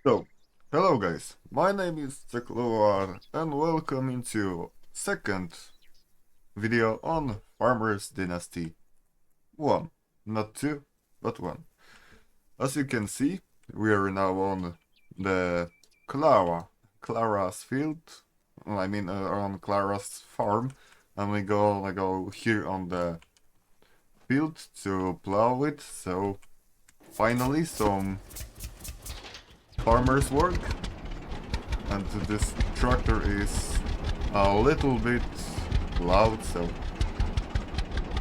So, hello guys, my name is Cekluar and welcome into second video on Farmers Dynasty 1. Not 2, but 1. As you can see, we are now on the Clara's field, on Clara's farm, and we go here on the field to plow it, so finally some farmer's work. And this tractor is a little bit loud, so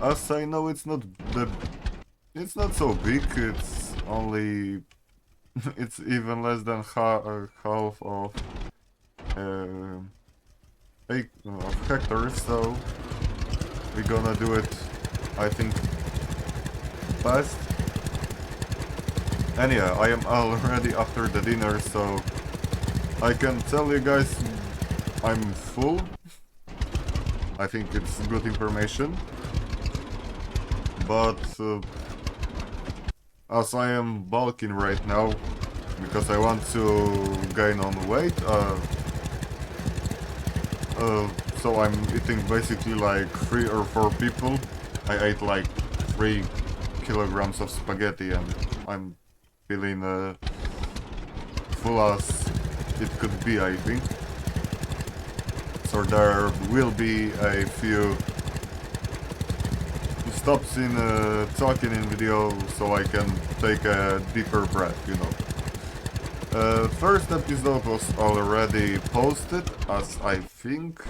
as I know it's not so big, it's only it's even less than half of uh, of hectares, so we're gonna do it, I think, fast. And yeah, I am already after the dinner, so I can tell you guys I'm full. I think it's good information. But as I am bulking right now, because I want to gain on weight, so I'm eating basically like 3 or 4 people. I ate like 3 kilograms of spaghetti and I'm feeling full as it could be, I think. So there will be a few stops in talking in video so I can take a deeper breath, you know. First episode was already posted, as I think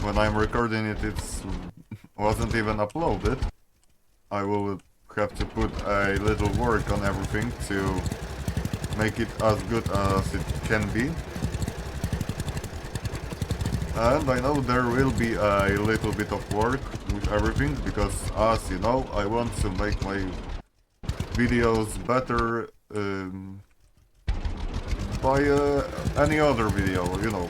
when I'm recording it wasn't even uploaded. I will have to put a little work on everything to make it as good as it can be. And I know there will be a little bit of work with everything, because as you know, I want to make my videos better by any other video, you know.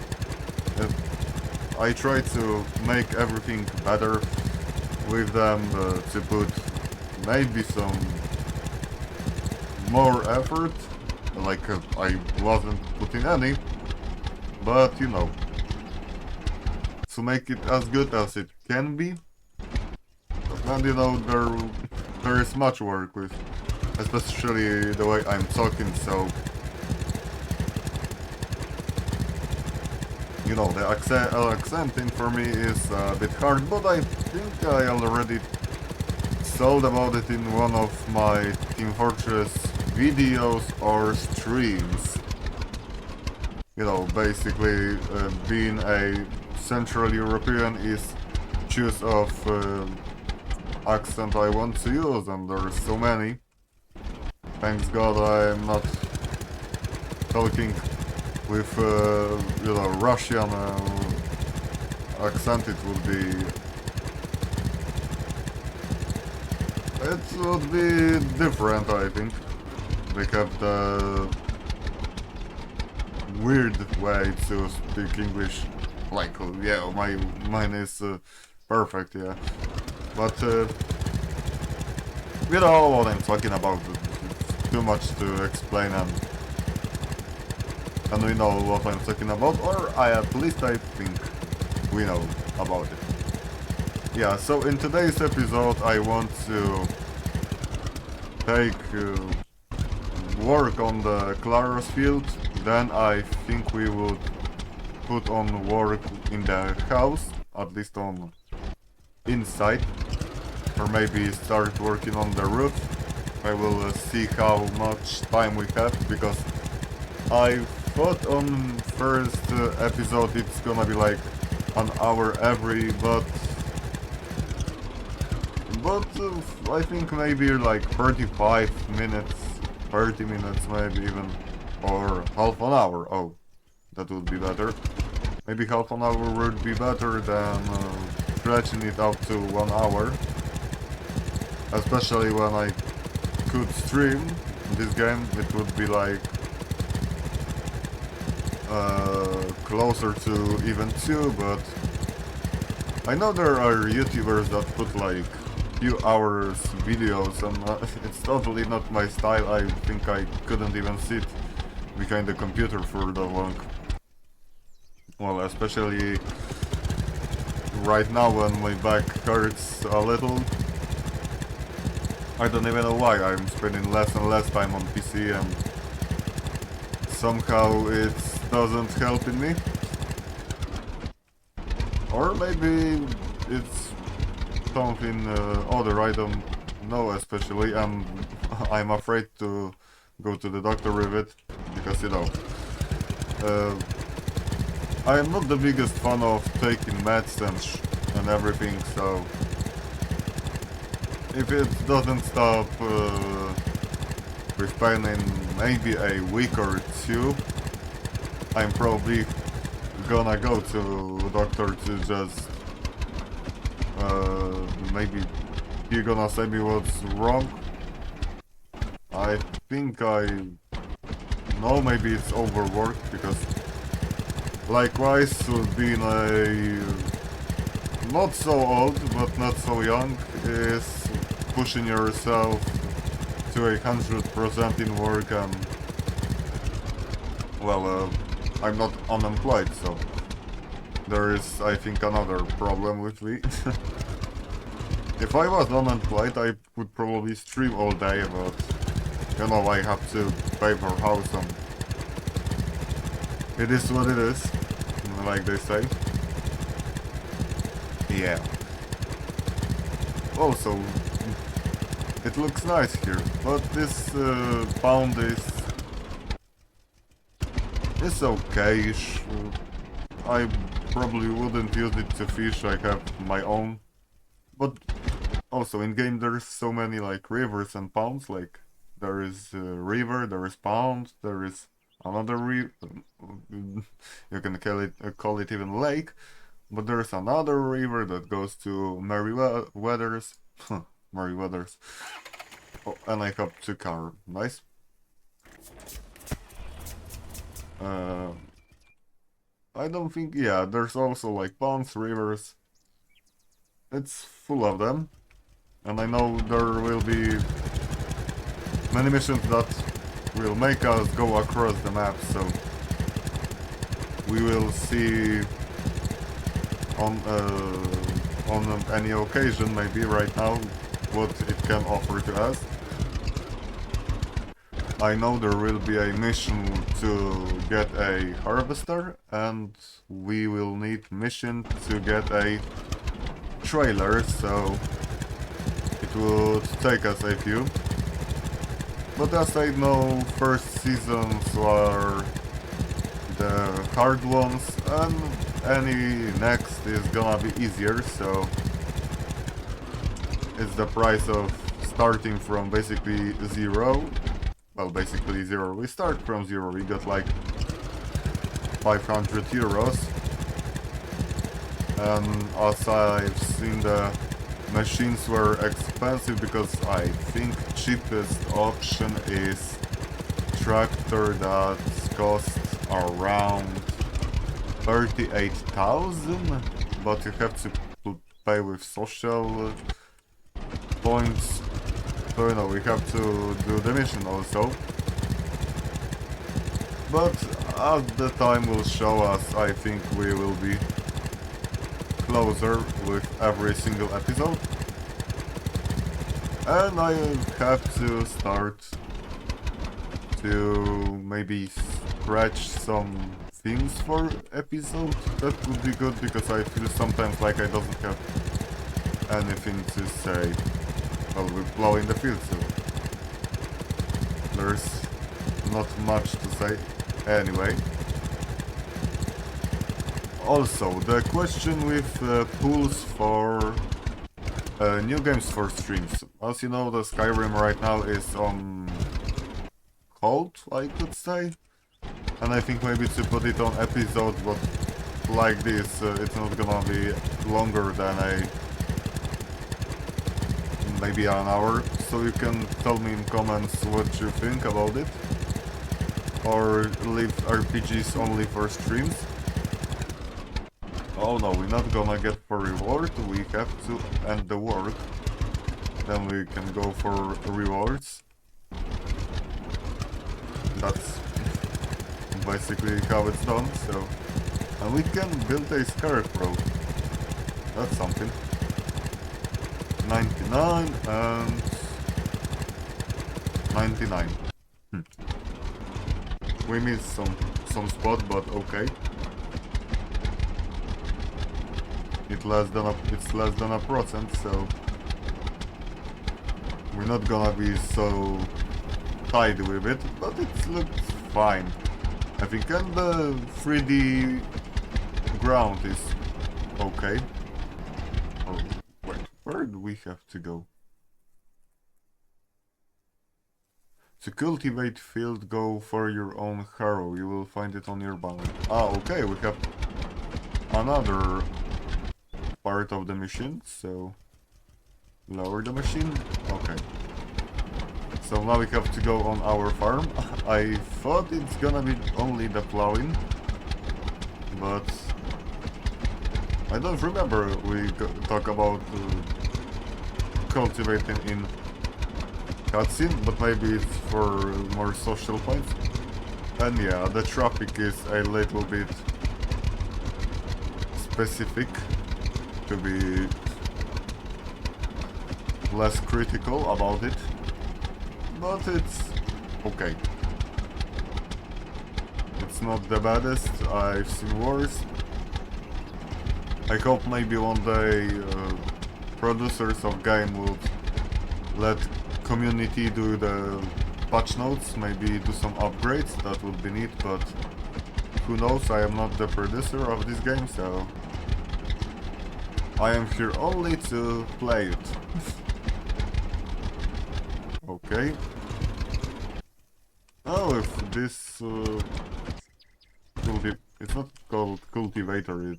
I try to make everything better with them, to put maybe some more effort, like I wasn't putting any, but you know, to make it as good as it can be. And you know, there is much work with, especially the way I'm talking, so you know, the accenting for me is a bit hard, but I think I already told about it in one of my Team Fortress videos or streams. You know, basically being a Central European is choose of accent I want to use, and there's so many. Thanks God I'm not talking with you know, Russian accent. It would be different, I think. They have the weird way to speak English. Like, yeah, mine is perfect, yeah. But you know what I'm talking about. It's too much to explain, and we know what I'm talking about, or at least I think we know about it. Yeah, so in today's episode I want to take work on the Clara's field, then I think we would put on work in the house, at least on inside, or maybe start working on the roof. I will see how much time we have, because I thought on first episode it's gonna be like an hour every, but I think maybe like 35 minutes, 30 minutes maybe even, or half an hour. Oh, that would be better. Maybe half an hour would be better than stretching it out to 1 hour. Especially when I could stream this game, it would be like closer to even 2, but I know there are YouTubers that put like few hours videos, and it's totally not my style. I think I couldn't even sit behind the computer for that long. Well, especially right now when my back hurts a little. I don't even know why. I'm spending less and less time on PC and somehow it doesn't help in me. Or maybe it's something other, I don't know especially, and I'm afraid to go to the doctor with it, because you know, I am not the biggest fan of taking meds and everything, so if it doesn't stop with pain in maybe a week or two, I'm probably gonna go to a doctor to just maybe he gonna say me what's wrong. I think I know maybe it's overworked, because likewise being a not so old but not so young is pushing yourself to 100% in work, and well, I'm not unemployed, so there is, I think, another problem with me. If I was unemployed, I would probably stream all day, but you know, I have to pay for house and it is what it is, like they say. Yeah. Also, it looks nice here, but this pound is okay-ish. I probably wouldn't use it to fish, I have my own. But also in game there's so many like rivers and ponds, like there is a river, there is pond, there is another river, you can call it even lake, but there's another river that goes to Merryweather's, Merryweather's. Oh, and I have 2 car, nice. I don't think, yeah, there's also like ponds, rivers. It's full of them, and I know there will be many missions that will make us go across the map, so we will see on any occasion, maybe right now, what it can offer to us. I know there will be a mission to get a harvester, and we will need mission to get a trailer, so it would take us a few. But as I know, first seasons are the hard ones, and any next is gonna be easier, so it's the price of starting from basically zero. Well, basically zero. We start from zero, we got like 500 euros. And as I've seen, the machines were expensive, because I think cheapest option is tractor that costs around 38,000, but you have to pay with social points, so you know, we have to do the mission also. But as the time will show us, I think we will be closer with every single episode. And I have to start to maybe scratch some themes for episode. That would be good, because I feel sometimes like I don't have anything to say. Well, we're blowing the field, so there's not much to say anyway. Also, the question with pools for new games for streams. As you know, the Skyrim right now is on hold, I could say. And I think maybe to put it on episodes, but like this, it's not gonna be longer than maybe an hour. So you can tell me in comments what you think about it. Or leave RPGs only for streams. Oh no, we're not gonna get for reward, we have to end the work. Then we can go for rewards. That's basically how it's done, so... And we can build a scarecrow. That's something. 99 and... 99. We missed some spot, but okay. It's less than a percent, so we're not gonna be so tight with it, but it looks fine. I think, and the 3D ground is okay. Oh, wait, where do we have to go? To cultivate field, go for your own harrow. You will find it on your banner. Ah, okay, we have another part of the machine, so lower the machine. Okay. So now we have to go on our farm. I thought it's gonna be only the plowing, but I don't remember we talk about cultivating in cutscene, but maybe it's for more social points. And yeah, the traffic is a little bit specific to be less critical about it, but it's okay. It's not the baddest, I've seen worse. I hope maybe one day producers of game would let community do the patch notes, maybe do some upgrades, that would be neat, but who knows, I am not the producer of this game, so I am here only to play it. Okay. Oh, if this it's not called cultivator,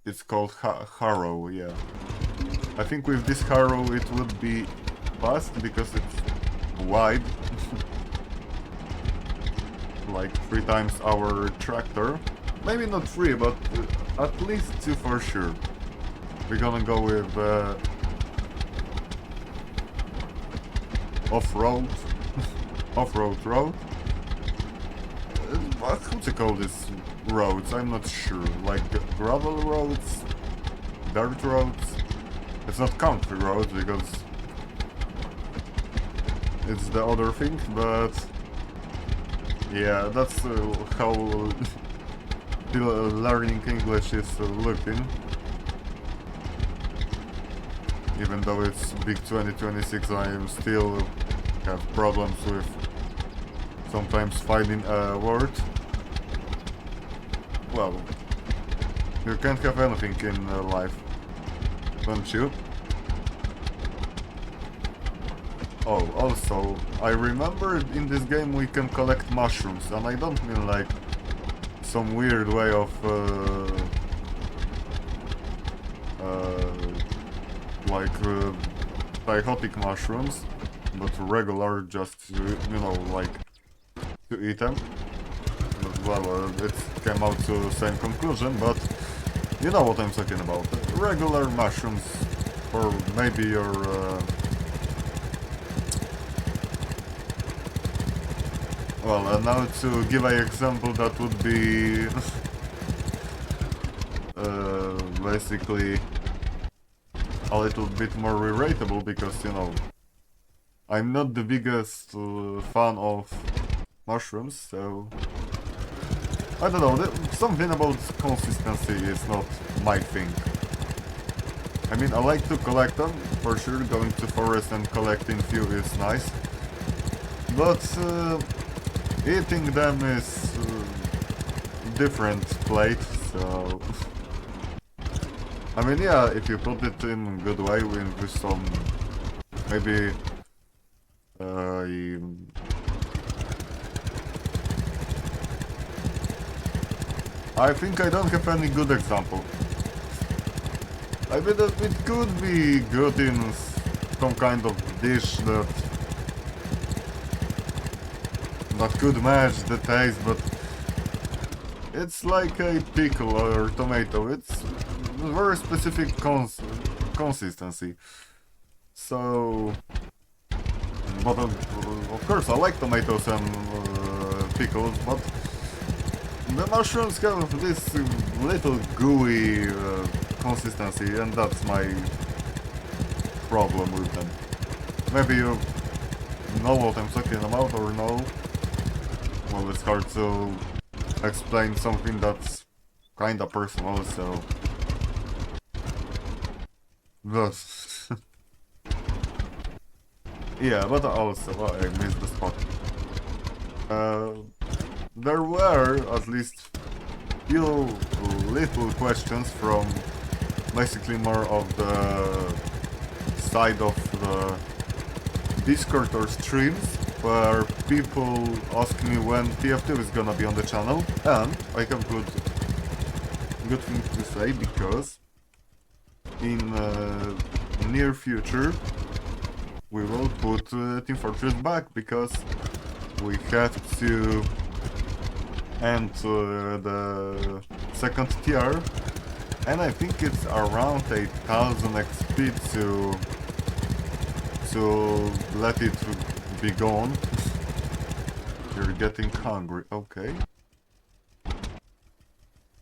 it's called harrow, yeah. I think with this harrow it would be fast because it's wide. Like 3 times our tractor. Maybe not 3, but at least 2 for sure. We're gonna go with off-road. Off-road road. How to call this roads? I'm not sure. Like gravel roads? Dirt roads? It's not country roads because it's the other thing, but yeah, that's how learning English is looking. Even though it's big 2026, I am still have problems with sometimes finding a word. Well, you can't have anything in life, don't you? Oh, also, I remember in this game we can collect mushrooms, and I don't mean like some weird way of like psychotic mushrooms, but regular, just you know, like to eat them. But, well, it came out to the same conclusion, but you know what I'm talking about. Regular mushrooms for maybe your well, and now to give an example, that would be basically a little bit more relatable, because, you know, I'm not the biggest fan of mushrooms, so I don't know, something about consistency is not my thing. I mean, I like to collect them, for sure, going to forest and collecting few is nice, but eating them is different plate, so I mean, yeah, if you put it in a good way with some maybe I think I don't have any good example. I mean, it could be good in some kind of dish that could match the taste, but it's like a pickle or tomato. It's very specific consistency. So, But of course I like tomatoes and pickles, but the mushrooms have this little gooey consistency, and that's my problem with them. Maybe you know what I'm talking about or no? Well, it's hard to explain something that's kinda personal, so... Thus... yeah, but also, I missed the spot. There were at least few little questions from basically more of the side of the Discord or streams, where people ask me when TF2 is gonna be on the channel, and I have good things to say, because in near future we will put Team Fortress back, because we have to end the second tier, and I think it's around 8000 XP to let it be gone. You're getting hungry, okay.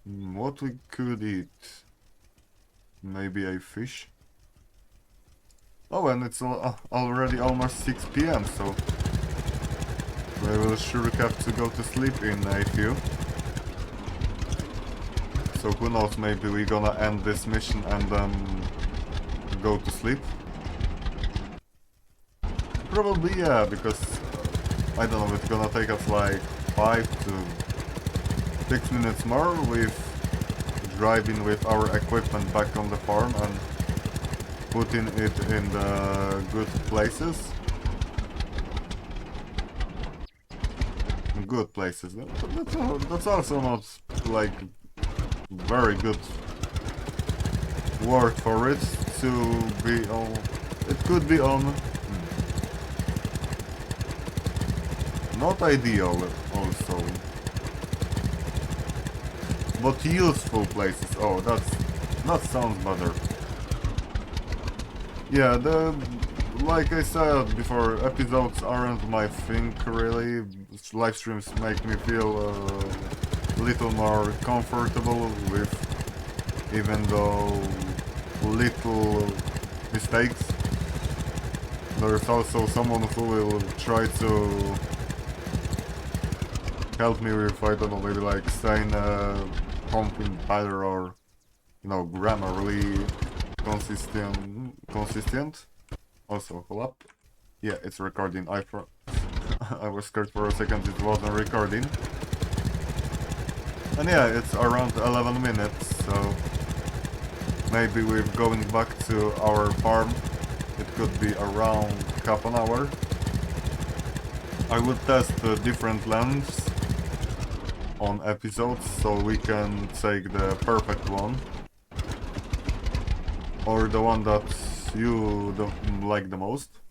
What we could eat? Maybe a fish? Oh, and it's already almost 6 PM, so we will sure have to go to sleep in a few. So who knows, maybe we're gonna end this mission and then go to sleep? Probably yeah, because I don't know, it's gonna take us like 5 to 6 minutes more with driving with our equipment back on the farm and putting it in the good places. Good places. That's also not like very good word for it to be on. It could be on. Not ideal also. But useful places. Oh, that sounds better. Yeah, like I said before, episodes aren't my thing really. Live streams make me feel a little more comfortable with, even though little mistakes. There's also someone who will try to help me with, I don't know, maybe like saying something better, or, you know, grammarly consistent. Also, hold up. Yeah, it's recording. I was scared for a second it wasn't recording. And yeah, it's around 11 minutes, so maybe we're going back to our farm. It could be around half an hour. I would test different lengths on episodes, so we can take the perfect one, or the one that you don't like the most.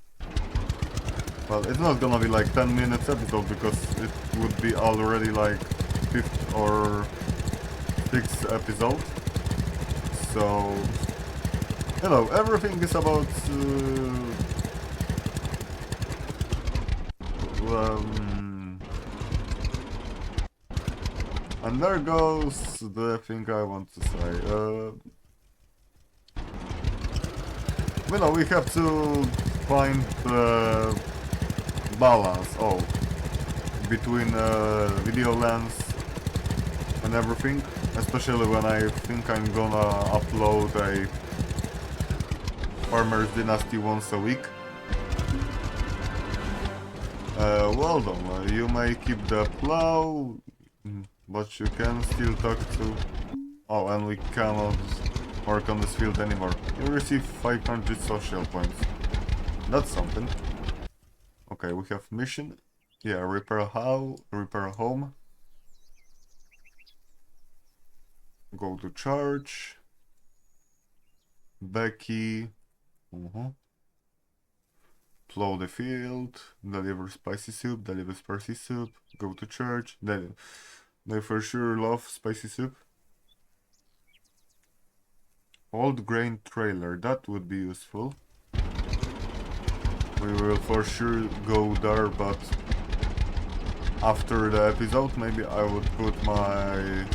Well, it's not gonna be like 10 minutes episode, because it would be already like 5th or 6th episode. So, you know, everything is about and there goes the thing I want to say. You know, we have to find the balance between video length and everything, especially when I think I'm gonna upload a Farmer's Dynasty once a week. Well done, you may keep the plow, but you can still talk to... Oh, and we cannot work on this field anymore. You receive 500 social points. That's something. Okay, we have mission. Yeah, repair a home. Go to church. Becky. Plow the field. Deliver spicy soup. Go to church. They for sure love spicy soup. Old grain trailer, that would be useful. we will for sure go there, but after the episode maybe I would put my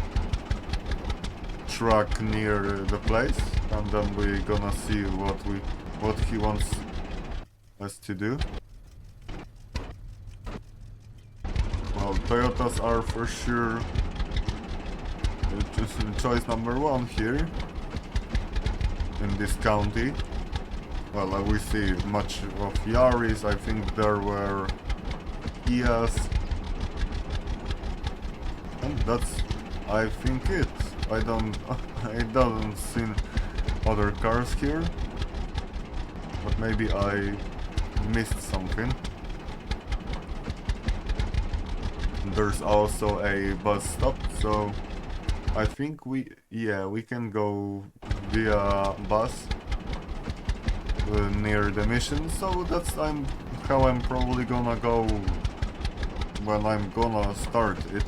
truck near the place, and then we're gonna see what he wants us to do. Well, Toyotas are for sure choice number one here in this county. Well, we see much of Yaris. I think there were Kias, and that's, I think, it. I don't see other cars here, but maybe I missed something. There's also a bus stop, so I think we can go via bus near the mission. So that's how I'm probably gonna go when I'm gonna start it.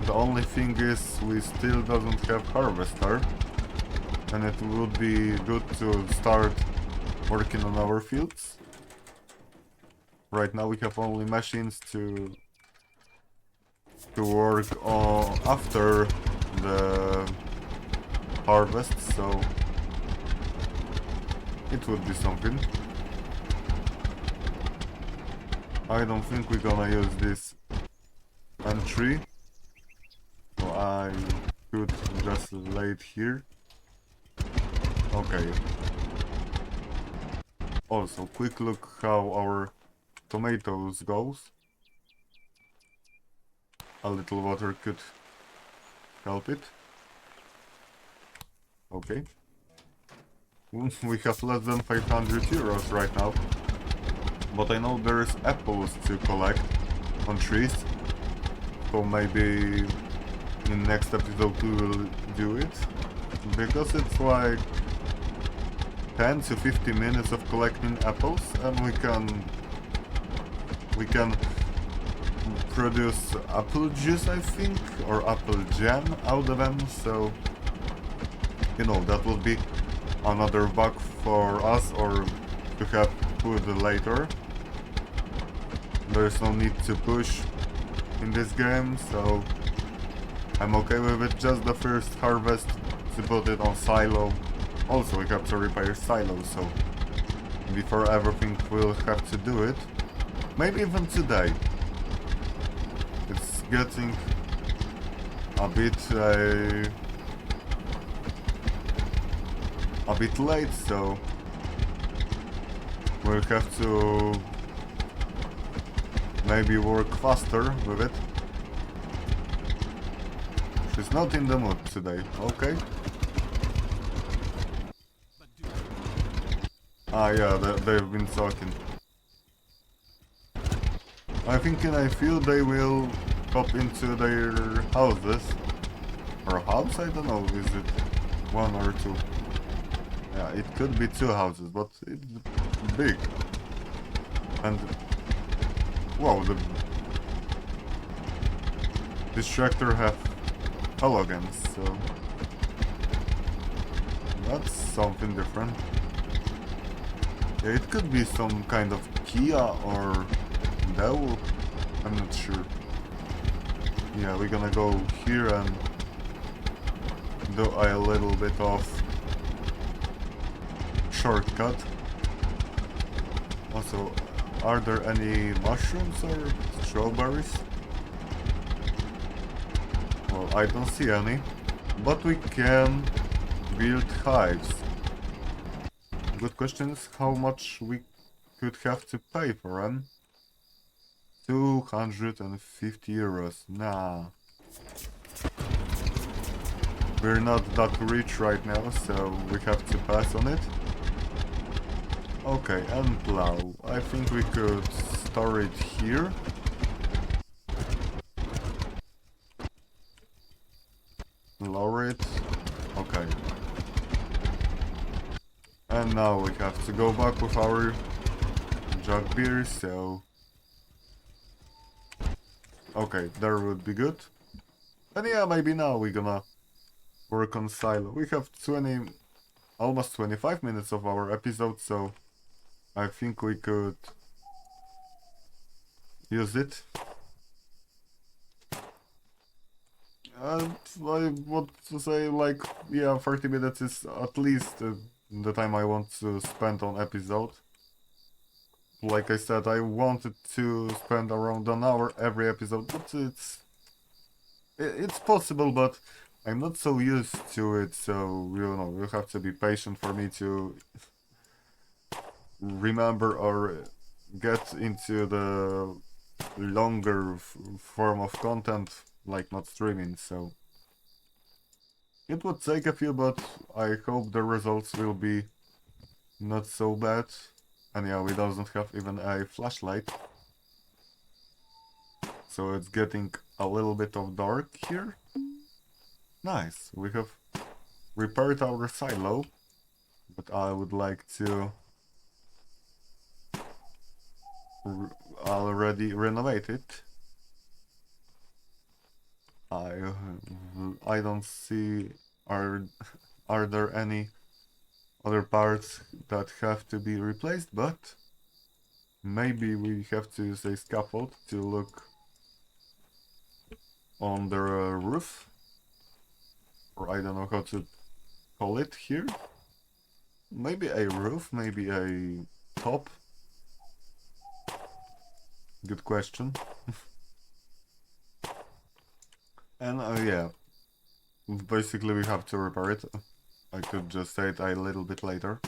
The only thing is we still doesn't have harvester, and it would be good to start working on our fields. Right now we have only machines to work on after the harvest, so it would be something. I don't think we're gonna use this entry, so I could just lay it here. Okay. Also, quick look how our tomatoes goes. A little water could help it. Okay. We have less than 500 euros right now. But I know there's apples to collect on trees. So maybe in next episode we will do it. Because it's like 10 to 50 minutes of collecting apples, and we can produce apple juice, I think, or apple jam out of them, so you know, that will be another bug for us, or to have food later. There's no need to push in this game, so I'm okay with it. Just the first harvest to put it on silo. Also we have to repair silo, so before everything we'll have to do it. Maybe even today. It's getting a bit late, so we'll have to maybe work faster with it. She's not in the mood today, okay? Ah yeah, they've been talking. I think in a few they will pop into their houses. Or house? I don't know, is it one or two? Yeah, it could be two houses, but it's big. And wow, this tractor have halogans, so that's something different. Yeah, it could be some kind of Kia or Dell, I'm not sure. Yeah, we're gonna go here and do a little bit of shortcut. Also, are there any mushrooms or strawberries? Well, I don't see any, but we can build hives. Good question is how much we could have to pay for them. 250 euros. Nah. We're not that rich right now, so we have to pass on it. Okay, and plow. I think we could store it here. Lower it. Okay. And now we have to go back with our jug beer, so... Okay, there would be good. And yeah, maybe now we're gonna work on silo. We have almost 25 minutes of our episode, so I think we could use it. And I want to say, like, yeah, 30 minutes is at least the time I want to spend on episode. Like I said, I wanted to spend around an hour every episode, but it's possible, but I'm not so used to it, so, you know, you have to be patient for me to remember or get into the longer form of content, like not streaming, so it would take a few, but I hope the results will be not so bad. And yeah, we doesn't have even a flashlight, so it's getting a little bit of dark here. Nice, we have repaired our silo, but I would like to already renovate it. I don't see, are are there any other parts that have to be replaced, but maybe we have to use a scaffold to look on the roof, or I don't know how to call it here. Maybe a roof, maybe a top. Good question. And yeah, basically we have to repair it. I could just say it a little bit later.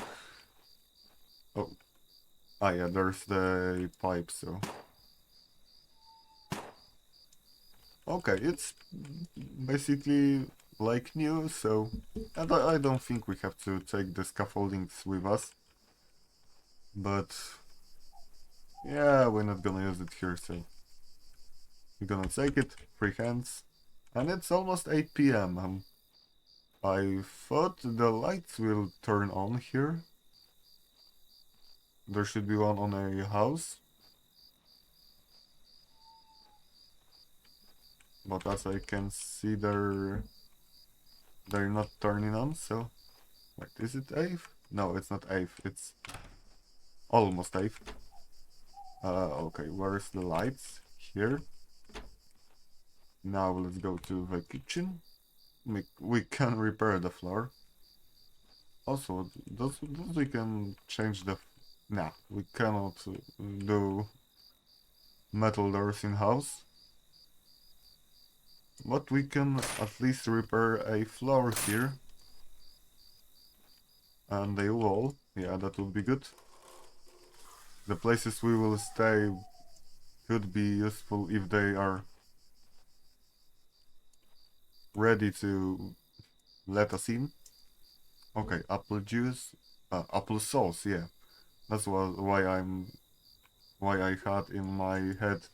Oh, ah yeah, there's the pipe, so... Okay, it's basically like new, so... And I don't think we have to take the scaffoldings with us. But... yeah, we're not gonna use it here, so... we're gonna take it, free hands. And it's almost 8 p.m. I thought the lights will turn on here. There should be one on a house. But as I can see, they're not turning on, so... wait, is it Ave? No, it's not Ave, it's almost Ave. Okay, where's the lights? Here. Now let's go to the kitchen. We can repair the floor. Also, does we can change the... nah, we cannot do metal doors in house. But we can at least repair a floor here. And a wall. Yeah, that would be good. The places we will stay could be useful if they are ready to let us in. Okay, apple juice, apple sauce, yeah. That's why I had in my head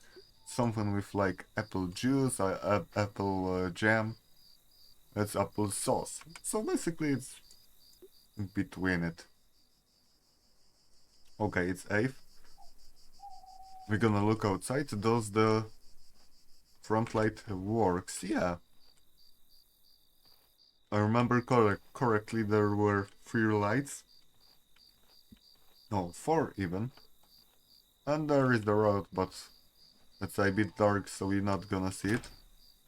something with like apple juice, apple jam. It's apple sauce. So basically it's between it. Okay, it's 8th. We're gonna look outside. Does the front light works? Yeah. I remember correctly, there were 3 lights. No, 4 even. And there is the road, but it's a bit dark, so we're not gonna see it.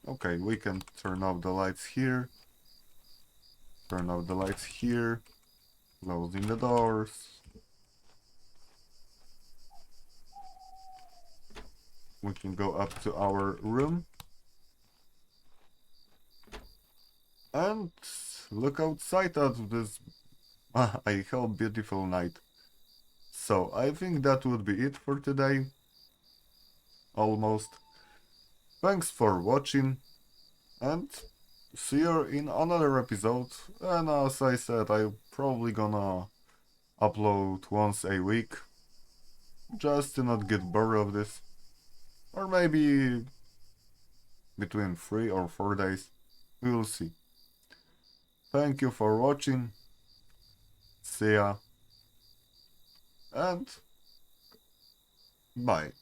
Okay, we can turn off the lights here. Turn off the lights here. Closing the doors. We can go up to our room. And look outside at this, I hope, beautiful night. So, I think that would be it for today. Almost. Thanks for watching. And see you in another episode. And as I said, I'm probably gonna upload once a week. Just to not get bored of this. Or maybe between 3 or 4 days. We will see. Thank you for watching. See ya. And bye.